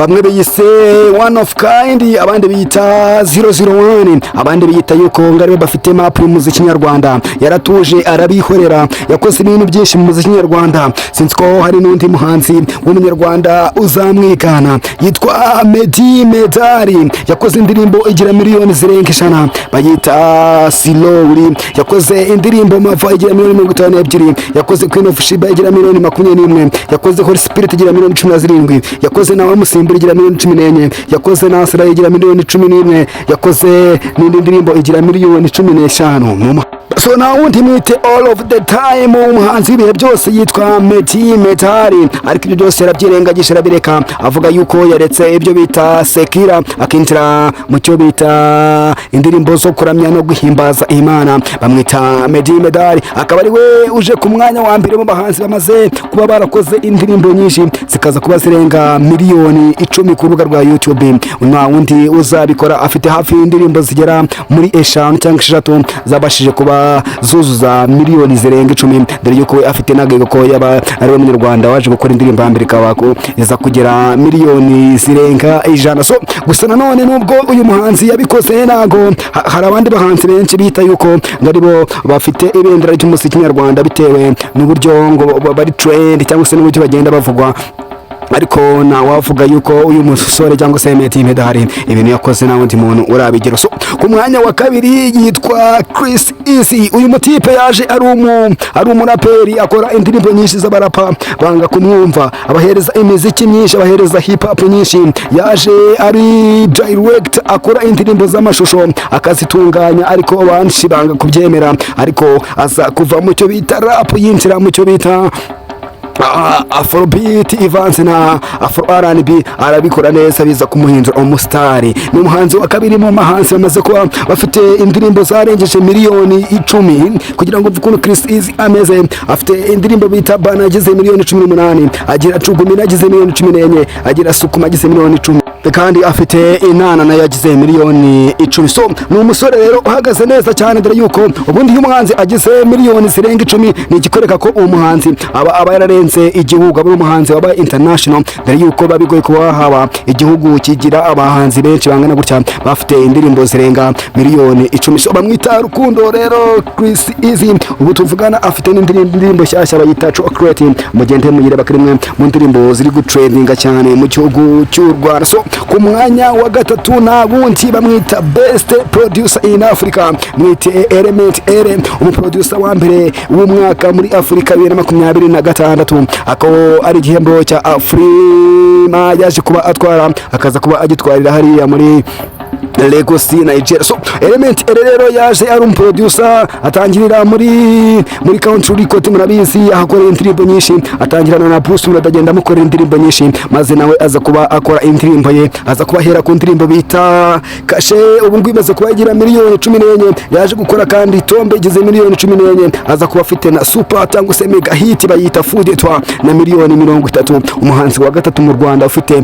bamwe biyise one of kind, abandi biyita 001, abandi biyita yuko ngari bafite map y'umuziki nyarwanda. Yaratuje arabihorera, yakoze ibintu byinshi mu muziki nyarwanda. Sinzi ko hari n'undi muhanzi w'umunyarwanda uzamwigana yitwa Meddy Meddy, yakoze indirimbo igira miliyoni zirenga ijana, bayita Slowly. Yakoze indirimbo Mava igira miliyoni 52, yakoze Queen of Shiba igira miliyoni 21, yakoze Holy Spirit igira miliyoni 17, yakoze nawe Musimbura igira miliyoni 14, yakoze Nasra igira miliyoni 11, yakoze n'indi ndirimbo igira miliyoni 15. So na wundi mwite all of the time, umuhanzi w'ibihe byose yitwa Meddy Meddy, ariko ibyo byose yarabyirengagisha arabireka, avuga yuko yaretse ibyo bita sekira akinjira mu cyo bita indirimbo zo kuramya no guhimbaza Imana. Bamwita Meddy Meddy, akaba ari we uje ku mwanya wa mbere mu bahanzi bamaze kuba barakoze indirimbo nyinshi zikaza kuba zirenga miliyoni 10 ku rubuga rwa YouTube. Na wundi uzabikora afite hafi indirimbo zigera muri 5 cyangwa 6 zabashije kuba zuzuza miliyoni zirenga 10, dore yuko afite nagego ko yaba ari umunyarwanda waje gukora indirimbo mbere kabako iza kugera miliyoni zirenga 100. So gusa nanone nubwo uyu muhanzi yabikoze nago hari abandi bahanzi benshi bita yuko ngaribo bafite ibendera ry'umuziki nyarwanda bitewe n'uburyo ngo bari trend cyangwa se n'uburyo bagenda bavugwa, ariko na wavuga yuko uyu musore cyangwa se Meddy Meddy ibintu yakoze na wundi muntu urabigero. So ku mwanya wa kabiri yitwa Chris Easy, uyu mutipe yaje ari umuraperi akora indirimbo nyinshi z'abarapa banga kumwumva, abahereza imiziki myinshi, abahereza hip hop nyinshi. Yaje ari direct akora indirimbo z'amashusho akazitunganya, ariko abanshi banga kubyemera, ariko aza kuva mu cyo bita rap yinjira mu cyo bita Afrobeat ivanze na Afro R&B, arabikora neza biza kumuhindura umusitari. Ni umuhanzi wa kabiri mu mahanzi bamaze kuba bafite indirimbo zarengeje miliyoni 10. kugira ngo uvuge Chris Easy ameze, afite indirimbo bita Bana agize miliyoni 18, agira Cugumina agize miliyoni 14, agira Sukuma agize miliyoni 10, kandi afite Inana nayo yagize miliyoni 10. So ni umusore rero uhagaze neza cyane, dore yuko ubundi uyu muhanzi agize miliyoni zirenga 10 ni igikoreka ko uwo muhanzi aba yararenze igihugu, aba umuhanzi waba international, dore yuko babigoye kuba haba igihugu kigira abahanzi benshi bangana gutya bafite indirimbo zirenga miliyoni 10. So bamwita Rukundo rero Chris Easy, ubu tuvugana afite n'indirimbo nshyashya bayita Chocolate, mugende muyireba kirimwe mu ndirimbo ziri gutrendinga cyane mu gihugu cy'u Rwanda. So ku mwanya wa gatatu na wundi bamwita Best Producer in Africa, mwite Element Ere, umuproducer wa mbere w'umwaka muri Afrika 2026, ako ari igihembo cya Afrima yaje kuba atwara, akaza kuba agitwarira hariya muri Lagos Nigeria. So Element rero yaje ari umuproducer, atangirira muri country record, murabizi akora indirimbo nyinshi, atangirana na Bruce Melody mukora indirimbo nyinshi, maze nawe aza kuba akora indirimbo ye, aza kuba hera ku ndirimbo bita Kashe, ubu ngwimaze kuba igira miliyoni 14. Yaje gukora kandi Tombe igize miliyoni 14, aza kuba afite na super cyangwa se mega hit bayita Food Etwa na miliyoni 30. umuhanzi wa gatatu mu Rwanda ufite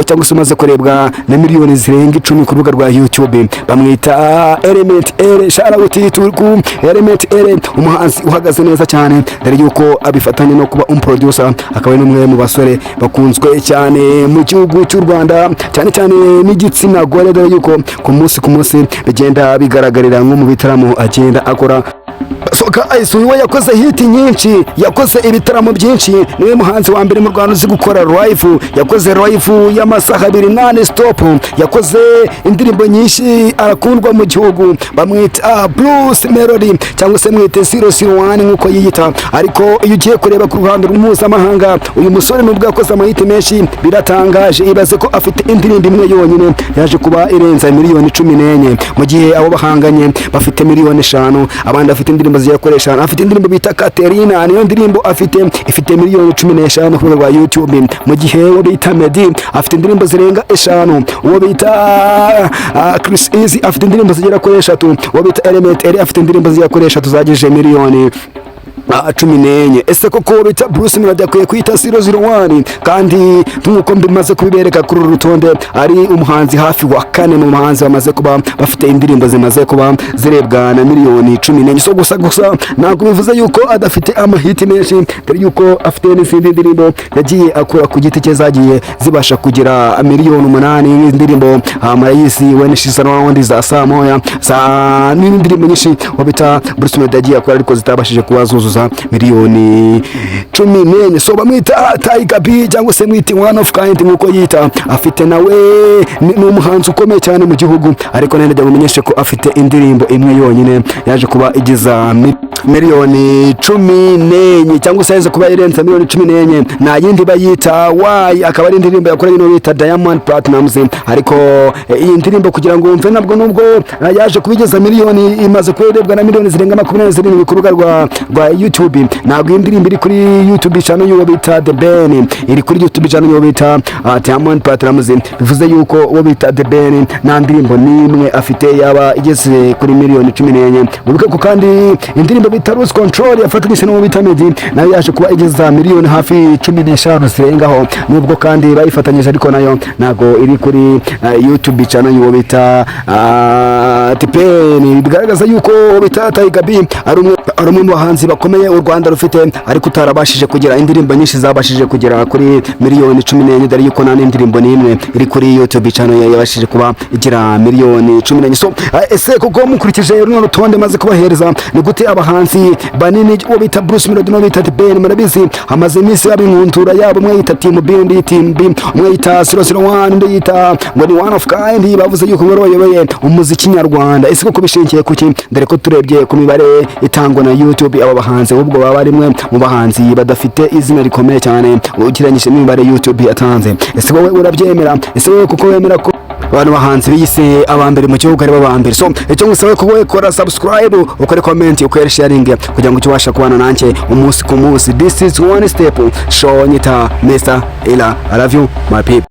cyangwa se umaze kurebwa na miliyoni zirenga 10 ku rubuga rwa YouTube, bamwita Element Ere. Shout to Element Ere, umuhanzi uhagaze neza cyane, dore yuko abifatanye no kuba umuproducer, akaba n'umwe mu basore bakunzwe cyane mu gihugu cy'u Rwanda, cyane cyane n'igitsina gore, dore yuko ku munsi bigenda bigaragarira nko mu bitaramo agenda akora. So guys, uyu yakoze hit nyinshi, yakoze ibitaramo byinshi, niwe muhanzi wa mbere mu Rwanda uzi gukora live, yakoze live y'amasaha 2 non stop, yakoze indirimbo nyinshi, arakundwa mu gihugu. Bamwita Blues Melody cyangwa se mwite 001 nkuko yiyita, ariko iyo ugiye kureba ku ruhando mpuzamahanga, uyu musore nubwo yakoze amahit menshi biratangaje. Ibaze ko afite indirimbo imwe yonyine yaje kuba irenza miliyoni 14, mu gihe abo bahanganye bafite miliyoni 5, abandi afite indirimbo ziyakoresha. Afite indirimbo bita Katerina, niyo ndirimbo ifite miliyoni 15 ku rwa YouTube, mu gihe uwo bita Meddy afite indirimbo zirenga 5, uwo bita Chris Easy afite indirimbo zigera kuri 3, uwo bita Element Ere afite indirimbo zigera kuri 3 zageje miliyoni 14. Ese koko bita Bruce Melody akwiye kwita 001? Kandi nk'uko mbimaze kubibereka kuri uru rutonde, ari umuhanzi hafi wa 4 mu bahanzi bamaze kuba bafite indirimbo zimaze kuba zirebwa na miliyoni 14. So gusa ntabwo bivuze yuko adafite amahiti menshi, dore yuko afite n'izindi ndirimbo yagiye akora ku giti cye zagiye zibasha kugira miliyoni 8. Indirimbo Marayisi when she's around za Samoya n'indirimbo nyinshi wabita Bruce Melody yagiye akora ariko zitabashije kuba zuzuza miliyoni 14. So bamwita Tiger B cyangwa se mwiti one of kind nkuko yita, afite nawe ni umuhanzi ukomeye cyane mu gihugu, ariko nende mumenyeshe ko afite indirimbo imwe yonyine yaje kuba igiza miliyoni 14 cyangwa se yaje kuba irenza miliyoni 14. Na yindi bayita Why, akaba ari indirimbo yakoranye no bita Diamond Platnumz, ariko iyi ndirimbo kugira ngo umve nabwo nubwo yaje kubigeza miliyoni, imaze kurebwa na miliyoni zirenga 27 ku rubuga rwa YouTube. Ntabwo iyi ndirimbo iri kuri YouTube channel y'uwo bita The Ben, iri kuri YouTube channel y'uwo bita Diamond Platnumz. Bivuze yuko uwo bita The Ben nta ndirimbo nimwe afite yaba igeze kuri miliyoni 14. Mubuke ko kandi indirimbo bita Lose Control yafatanyije n'uwo bita Meddy nayo yaje kuba igeza miliyoni hafi 15 zirengaho, nubwo kandi bayifatanyije ariko nayo ntago iri kuri YouTube channel y'uwo bita The Ben. Bigaragaza yuko uwo bita Tiger B ari umwe mu bahanzi bakomeye u Rwanda rufite, ariko utarabashije kugira indirimbo nyinshi zabashije kugera kuri miliyoni 14, dore yuko nta n'indirimbo n'imwe iri kuri YouTube channel yabashije kuba igira miliyoni 14. So ese koko mukurikije runo rutonde maze kubahereza, ni gute abahanzi banini uwo bita Bruce Melody no bita The Ben murabizi hamaze iminsi yabinkundura yabo, umwe yita Team B undi Team B, umwe yita 001 undi yita ngo ni one of kind, bavuze yuko boroyoboye umuziki nyarwanda. Ese koko bishingiye kuki? Dore ko turebye ku mibare itangwa na YouTube, aba bahanzi ubwo baba barimwe mu bahanzi badafite izina rikomeye cyane ukiranyije n'imibare YouTube yatanze. Ese wowe urabyemera? Ese wowe kuko wemera ko abantu bahanzi biyise abambere mu gihugu ari babambere? So icyo ngusabe ko wowe kora subscribe, ukore comment, ukore sharing kugira ngo ubashe kubana nanjye umunsi ku munsi. This is one step show. Nyita Mr. Ila. I love you my people.